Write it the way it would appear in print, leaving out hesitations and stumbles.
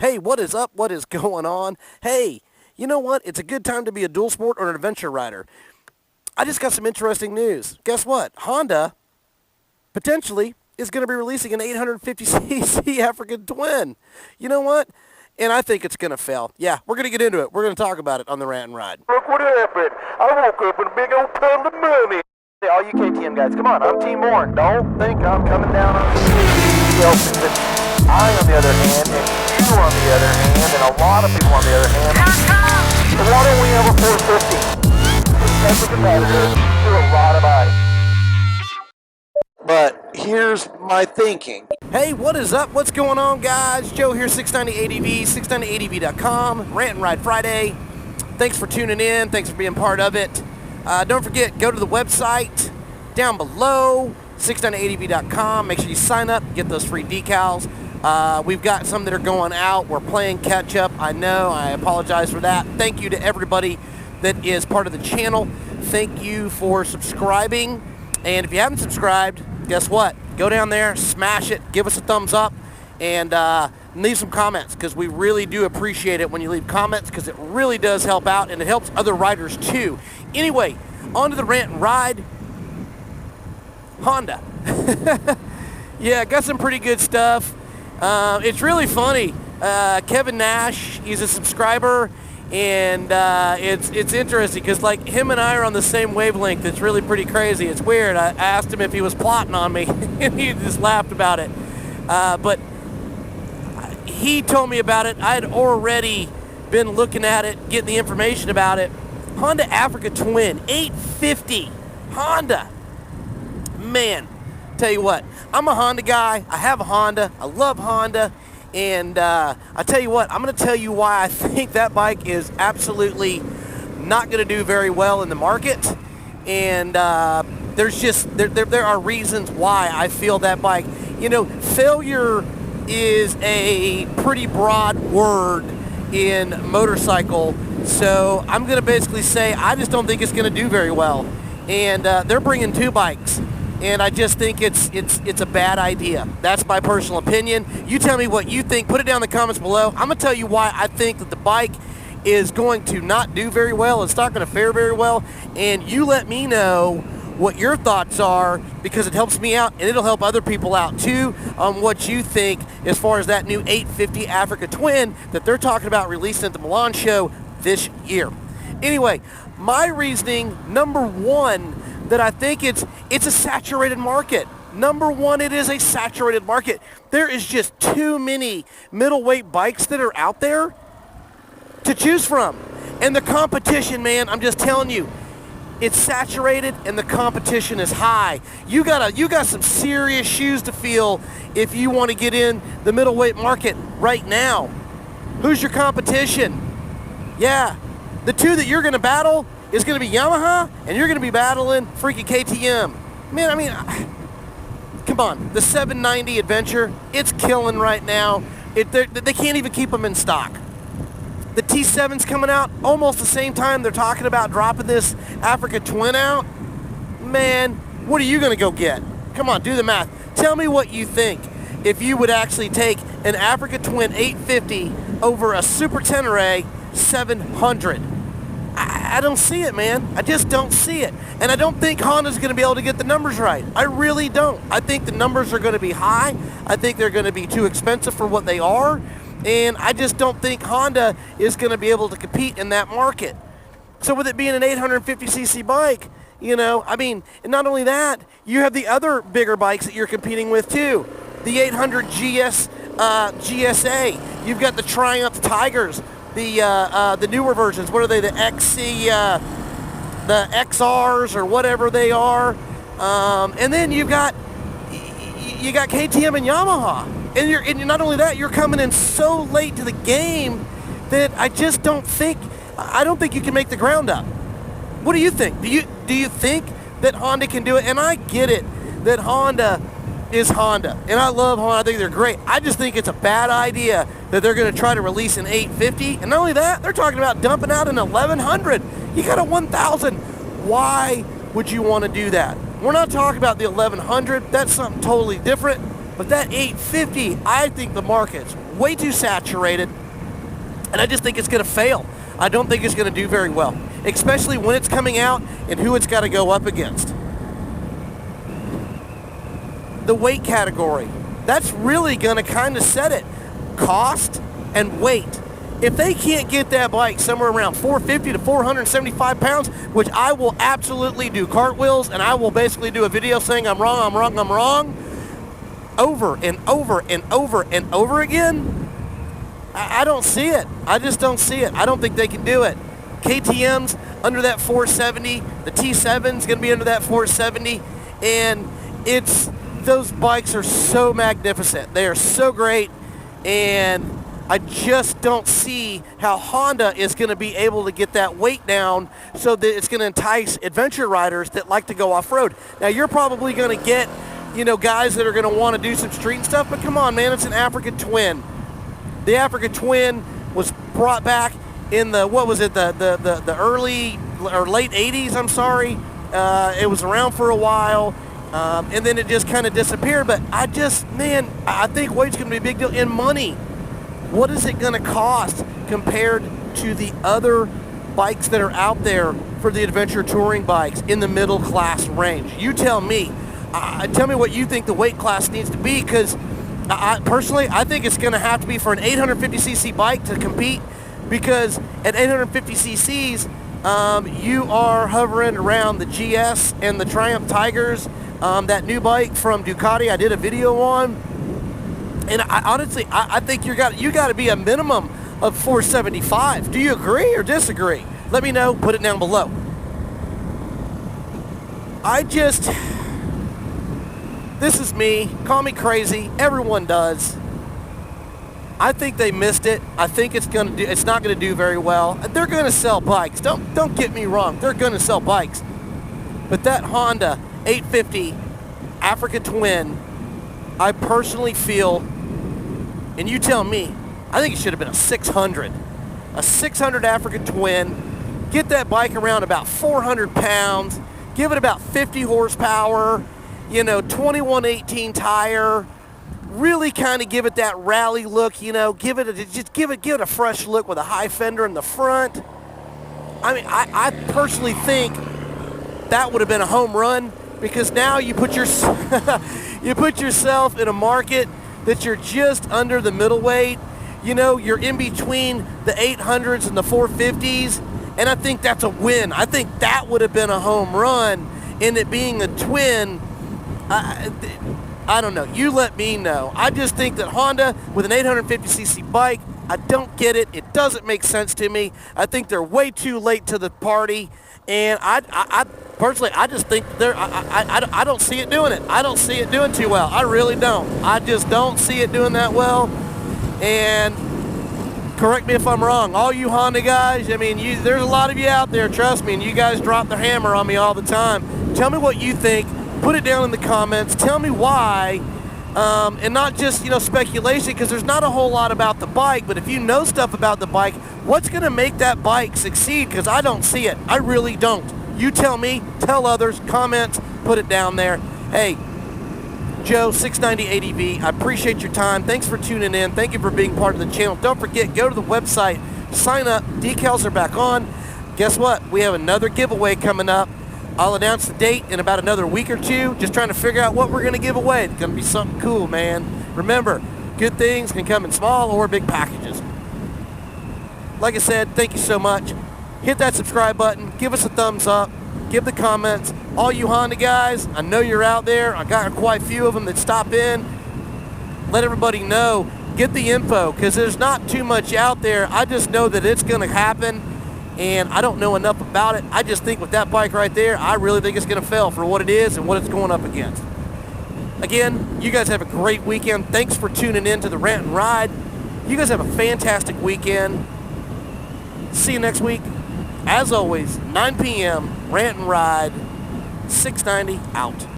Hey, what is up? What is going on? Hey, you know what? It's a good time to be a dual sport or an adventure rider. I just got some interesting news. Guess what? Honda potentially is going to be releasing an 850cc African Twin. You know what? And I think it's going to fail. Yeah, we're going to get into it. We're going to talk about it on the Rant and Ride. Look what happened. I woke up in a big old pile of money. Hey, all you KTM guys, come on. I'm Team Warren. Don't think I'm coming down on you. I, on the other hand, and you on the other hand, and a lot of people on the other hand, so why don't we have a 450? As a competitor, do a lot of ice. But here's my thinking. Hey, what is up? What's going on, guys? Joe here, 690ADV, 690ADV.com, Rant and Ride Friday. Thanks for tuning in. Thanks for being part of it. Don't forget, go to the website down below, 690ADV.com. Make sure you sign up, get those free decals. We've got some that are going out. We're playing catch up. I know. I apologize for that. Thank you to everybody that is part of the channel. Thank you for subscribing. And if you haven't subscribed, guess what? Go down there, smash it, give us a thumbs up, and leave some comments, because we really do appreciate it when you leave comments, because it really does help out, and it helps other riders too. Anyway, on to the Rant and Ride. Honda. Yeah, got some pretty good stuff. It's really funny. Kevin Nash, he's a subscriber, and it's interesting because like him and I are on the same wavelength. It's really pretty crazy. It's weird. I asked him if he was plotting on me, and he just laughed about it. But he told me about it. I had already been looking at it, getting the information about it. Honda Africa Twin, 850 Honda. Man, tell you what, I'm a Honda guy. I have a Honda. I love Honda. And I tell you what, I'm going to tell you why I think that bike is absolutely not going to do very well in the market. And there's just, there are reasons why I feel that bike. You know, failure is a pretty broad word in motorcycle. So I'm going to basically say I just don't think it's going to do very well. And they're bringing two bikes. And I just think it's a bad idea. That's my personal opinion. You tell me what you think. Put it down in the comments below. I'm going to tell you why I think that the bike is going to not do very well. It's not going to fare very well. And you let me know what your thoughts are, because it helps me out and it'll help other people out too on what you think as far as that new 850 Africa Twin that they're talking about releasing at the Milan show this year. Anyway, my reasoning, number one, that I think it's a saturated market. Number one, it is a saturated market. There is just too many middleweight bikes that are out there to choose from. And the competition, man, I'm just telling you, it's saturated and the competition is high. You got some serious shoes to fill if you want to get in the middleweight market right now. Who's your competition? Yeah, the two that you're going to battle is going to be Yamaha, and you're going to be battling freaking KTM. Man, I mean, come on. The 790 Adventure, it's killing right now. They can't even keep them in stock. The T7's coming out almost the same time they're talking about dropping this Africa Twin out. Man, what are you going to go get? Come on, do the math. Tell me what you think if you would actually take an Africa Twin 850 over a Super Tenere 700. I don't see it, man. I just don't see it. And I don't think Honda's going to be able to get the numbers right. I really don't. I think the numbers are going to be high. I think they're going to be too expensive for what they are. And I just don't think Honda is going to be able to compete in that market. So with it being an 850cc bike, you know, I mean, and not only that, you have the other bigger bikes that you're competing with too. The 800 GSA. You've got the Triumph Tigers. The newer versions, what are they? The XC, the XRs or whatever they are, and then you got KTM and Yamaha, and you're not only that, you're coming in so late to the game that I just don't think you can make the ground up. What do you think? Do you think that Honda can do it? And I get it that Honda is Honda, and I love Honda. I think they're great. I just think it's a bad idea that they're going to try to release an 850, and not only that, they're talking about dumping out an 1100. You got a 1000. Why would you want to do that? We're not talking about the 1100. That's something totally different. But that 850, I think the market's way too saturated, and I just think it's going to fail. I don't think it's going to do very well, especially when it's coming out and who it's got to go up against. The weight category, that's really going to kind of set it. Cost and weight. If they can't get that bike somewhere around 450 to 475 pounds, which I will absolutely do cartwheels, and I will basically do a video saying I'm wrong, I'm wrong, I'm wrong, over and over and over and over again, I don't see it. I just don't see it. I don't think they can do it. KTM's under that 470. The T7's going to be under that 470. And those bikes are so magnificent. They are so great. And I just don't see how Honda is going to be able to get that weight down so that it's going to entice adventure riders that like to go off-road. Now, you're probably going to get, guys that are going to want to do some street and stuff, but come on, man, it's an African Twin. The African Twin was brought back in the early or late 80s, I'm sorry. It was around for a while, and then it just kind of disappeared. But I think weight's going to be a big deal. In money, what is it going to cost compared to the other bikes that are out there for the adventure touring bikes in the middle class range? You tell me. Tell me what you think the weight class needs to be, because personally, I think it's going to have to be for an 850cc bike to compete, because at 850 cc's, you are hovering around the GS and the Triumph Tigers, that new bike from Ducati I did a video on. And honestly, I think you got to be a minimum of 475. Do you agree or disagree? Let me know. Put it down below. This is me. Call me crazy. Everyone does. I think they missed it. I think it's not going to do very well. They're going to sell bikes. Don't get me wrong. They're going to sell bikes. But that Honda 850 Africa Twin, I personally feel, and you tell me, I think it should have been a 600. A 600 Africa Twin. Get that bike around about 400 pounds. Give it about 50 horsepower. 2118 tire, really kind of give it that rally look, give it a fresh look with a high fender in the front. I mean, I personally think that would have been a home run, because now you put yourself in a market that you're just under the middleweight. You're in between the 800s and the 450s, and I think that's a win. I think that would have been a home run, in it being a twin. I don't know. You let me know. I just think that Honda with an 850cc bike, I don't get it. It doesn't make sense to me. I think they're way too late to the party, and I personally, I just think I don't see it doing it. I don't see it doing too well. I really don't. I just don't see it doing that well. And correct me if I'm wrong. All you Honda guys, I mean, there's a lot of you out there, trust me, and you guys drop the hammer on me all the time. Tell me what you think. Put it down in the comments. Tell me why, and not just, speculation, because there's not a whole lot about the bike, but if you know stuff about the bike, what's going to make that bike succeed? Because I don't see it. I really don't. You tell me, tell others, comments, put it down there. Hey, Joe, 690 ADV, I appreciate your time. Thanks for tuning in. Thank you for being part of the channel. Don't forget, go to the website, sign up. Decals are back on. Guess what? We have another giveaway coming up. I'll announce the date in about another week or two. Just trying to figure out what we're going to give away. It's going to be something cool, man. Remember, good things can come in small or big packages. Like I said, thank you so much. Hit that subscribe button. Give us a thumbs up. Give the comments. All you Honda guys, I know you're out there. I got quite a few of them that stop in. Let everybody know. Get the info, because there's not too much out there. I just know that it's going to happen. And I don't know enough about it. I just think with that bike right there, I really think it's going to fail for what it is and what it's going up against. Again, you guys have a great weekend. Thanks for tuning in to the Rant and Ride. You guys have a fantastic weekend. See you next week. As always, 9 p.m., Rant and Ride, 690 out.